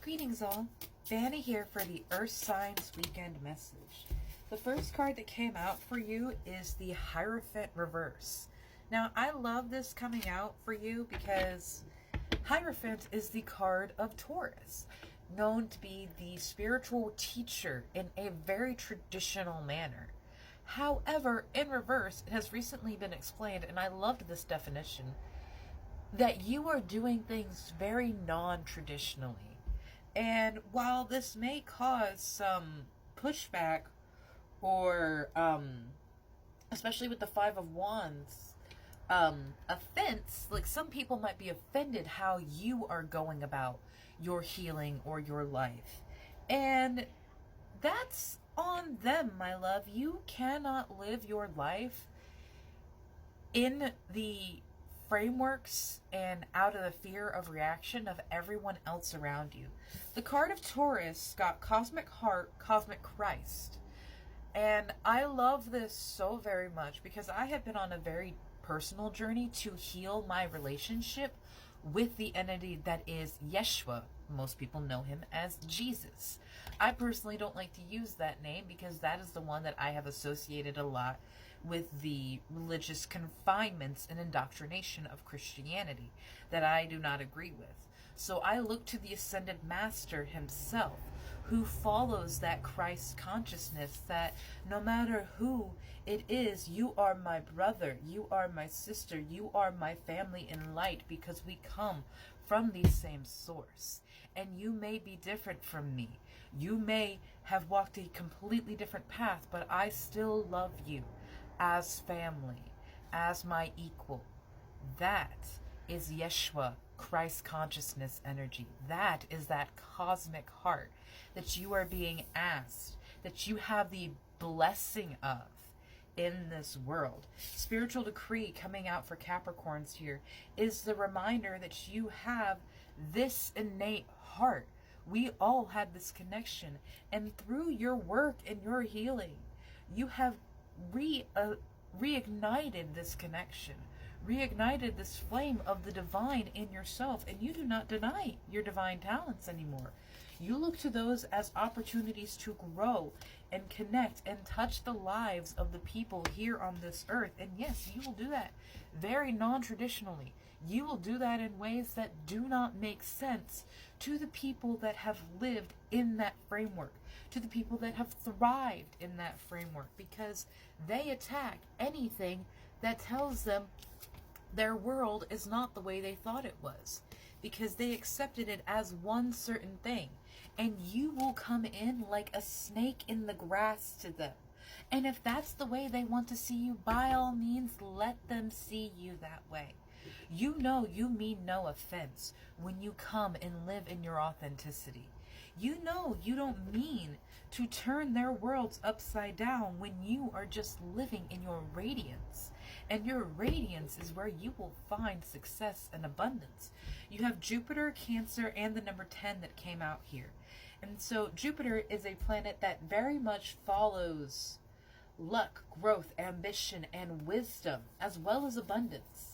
Greetings all, Vanna here for the Earth Signs Weekend message. The first card that came out for you is the Hierophant Reverse. Now I love this coming out for you because Hierophant is the card of Taurus, known to be the spiritual teacher in a very traditional manner. However, in reverse, it has recently been explained, and I loved this definition, that you are doing things very non-traditionally. And while this may cause some pushback or, especially with the Five of Wands, offense, like some people might be offended how you are going about your healing or your life. And that's on them, my love. You cannot live your life in the frameworks and out of the fear of reaction of everyone else around you. The card of Taurus got Cosmic Heart, Cosmic Christ. And I love this so very much because I have been on a very personal journey to heal my relationship with the entity that is Yeshua. Most people know him as Jesus. I personally don't like to use that name because that is the one that I have associated a lot with the religious confinements and indoctrination of Christianity that I do not agree with. So I look to the Ascended Master himself, who follows that Christ consciousness that no matter who it is, you are my brother, you are my sister, you are my family in light because we come from the same source. And you may be different from me. You may have walked a completely different path, but I still love you as family, as my equal. That is Yeshua, Christ consciousness energy. That is that cosmic heart that you are being asked, that you have the blessing of in this world. Spiritual decree coming out for Capricorns here is the reminder that you have this innate heart. We all had this connection, and through your work and your healing, you have reignited this connection, reignited this flame of the divine in yourself, and you do not deny your divine talents anymore. You look to those as opportunities to grow and connect and touch the lives of the people here on this earth. And yes, you will do that very non-traditionally. You will do that in ways that do not make sense to the people that have lived in that framework, to the people that have thrived in that framework, because they attack anything that tells them their world is not the way they thought it was, because they accepted it as one certain thing. And you will come in like a snake in the grass to them. And if that's the way they want to see you, by all means, let them see you that way. You know you mean no offense when you come and live in your authenticity. You know you don't mean to turn their worlds upside down when you are just living in your radiance. And your radiance is where you will find success and abundance. You have Jupiter, Cancer, and the number 10 that came out here. And so Jupiter is a planet that very much follows luck, growth, ambition, and wisdom, as well as abundance.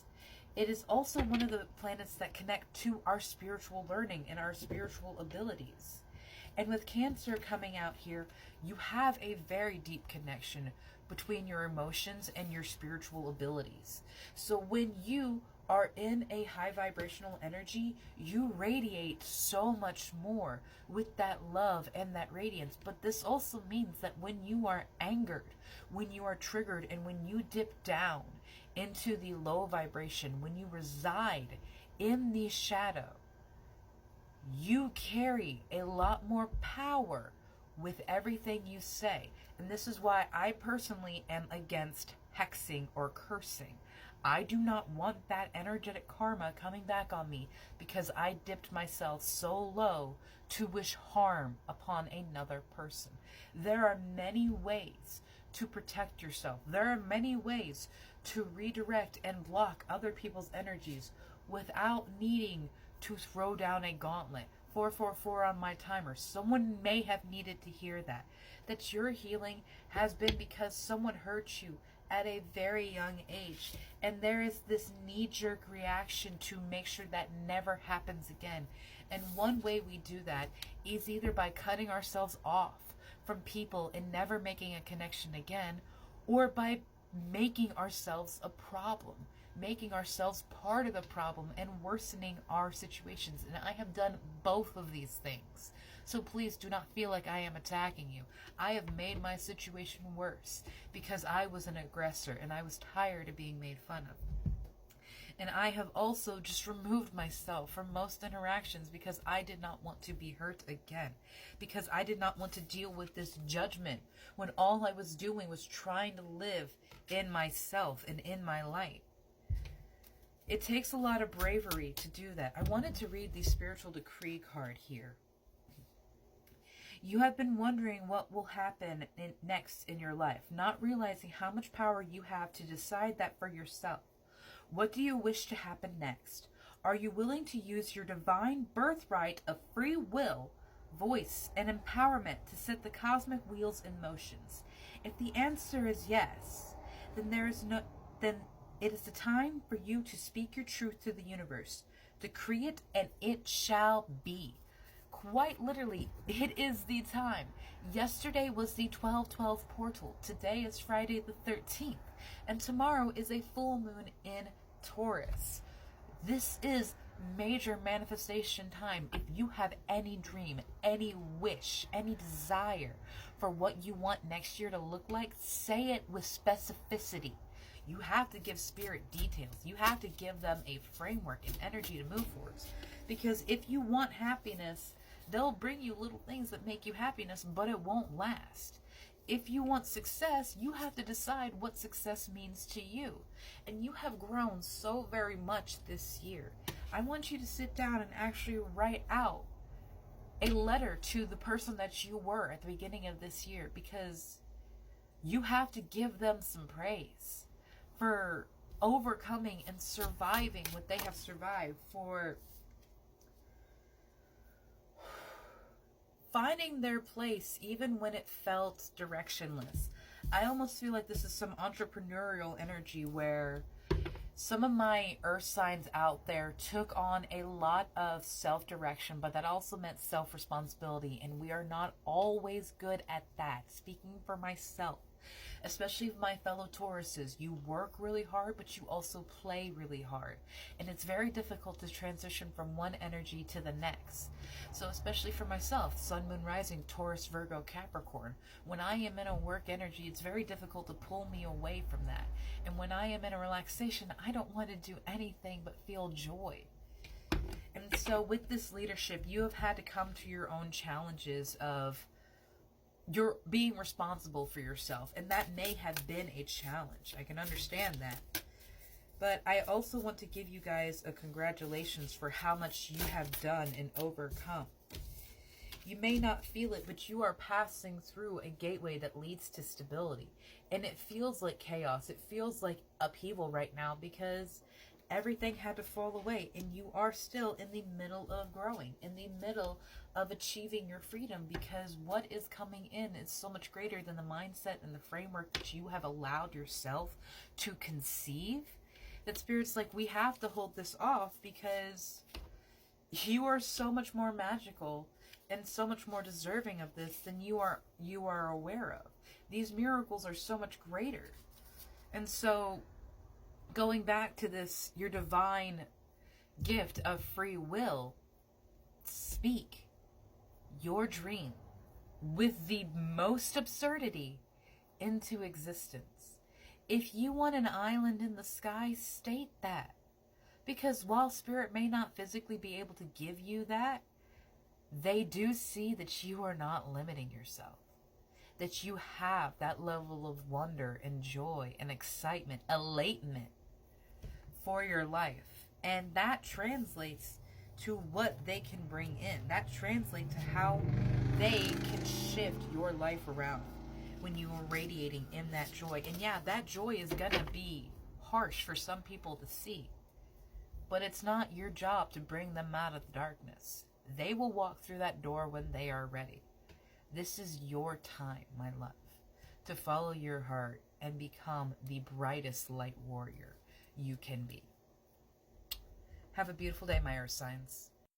It is also one of the planets that connect to our spiritual learning and our spiritual abilities. And with Cancer coming out here, you have a very deep connection between your emotions and your spiritual abilities. So when you are in a high vibrational energy, you radiate so much more with that love and that radiance. But this also means that when you are angered, when you are triggered, and when you dip down into the low vibration, when you reside in the shadow, you carry a lot more power with everything you say. And this is why I personally am against hexing or cursing. I do not want that energetic karma coming back on me because I dipped myself so low to wish harm upon another person. There are many ways to protect yourself. There are many ways to redirect and block other people's energies without needing to throw down a gauntlet. 444 on my timer. Someone may have needed to hear that your healing has been because someone hurt you at a very young age, and there is this knee-jerk reaction to make sure that never happens again. And one way we do that is either by cutting ourselves off from people and never making a connection again, or by making ourselves a problem, making ourselves part of the problem and worsening our situations. And I have done both of these things. So please do not feel like I am attacking you. I have made my situation worse because I was an aggressor and I was tired of being made fun of. And I have also just removed myself from most interactions because I did not want to be hurt again. Because I did not want to deal with this judgment when all I was doing was trying to live in myself and in my light. It takes a lot of bravery to do that. I wanted to read the spiritual decree card here. You have been wondering what will happen next in your life, not realizing how much power you have to decide that for yourself. What do you wish to happen next? Are you willing to use your divine birthright of free will, voice, and empowerment to set the cosmic wheels in motions? If the answer is yes, then it is the time for you to speak your truth to the universe. Decree it and it shall be. Quite literally, it is the time. Yesterday was the 12/12 portal. Today is Friday the 13th. And tomorrow is a full moon in Taurus. This is major manifestation time. If you have any dream, any wish, any desire for what you want next year to look like, say it with specificity. You have to give spirit details. You have to give them a framework and energy to move towards. Because if you want happiness, they'll bring you little things that make you happiness, but it won't last. If you want success, you have to decide what success means to you. And you have grown so very much this year. I want you to sit down and actually write out a letter to the person that you were at the beginning of this year, because you have to give them some praise for overcoming and surviving what they have survived, for finding their place even when it felt directionless. I almost feel like this is some entrepreneurial energy where some of my earth signs out there took on a lot of self-direction, but that also meant self-responsibility, and we are not always good at that. Speaking for myself, especially my fellow Tauruses, you work really hard, but you also play really hard. And it's very difficult to transition from one energy to the next. So especially for myself, Sun, Moon, Rising, Taurus, Virgo, Capricorn, when I am in a work energy, it's very difficult to pull me away from that. And when I am in a relaxation, I don't want to do anything but feel joy. And so with this leadership, you have had to come to your own challenges of you're being responsible for yourself, and that may have been a challenge. I can understand that. But I also want to give you guys a congratulations for how much you have done and overcome. You may not feel it, but you are passing through a gateway that leads to stability. And it feels like chaos. It feels like upheaval right now because everything had to fall away, and you are still in the middle of growing, in the middle of achieving your freedom, because what is coming in is so much greater than the mindset and the framework that you have allowed yourself to conceive. That Spirit's like, we have to hold this off because you are so much more magical and so much more deserving of this than you are aware of. These miracles are so much greater. And so going back to this, your divine gift of free will, speak your dream with the most absurdity into existence. If you want an island in the sky, state that. Because while Spirit may not physically be able to give you that, they do see that you are not limiting yourself. That you have that level of wonder and joy and excitement, elatement for your life. And that translates to what they can bring in. That translates to how they can shift your life around when you are radiating in that joy. And yeah, that joy is gonna be harsh for some people to see, but it's not your job to bring them out of the darkness. They will walk through that door when they are ready. This is your time, my love, to follow your heart and become the brightest light warrior you can be. Have a beautiful day, my earth signs.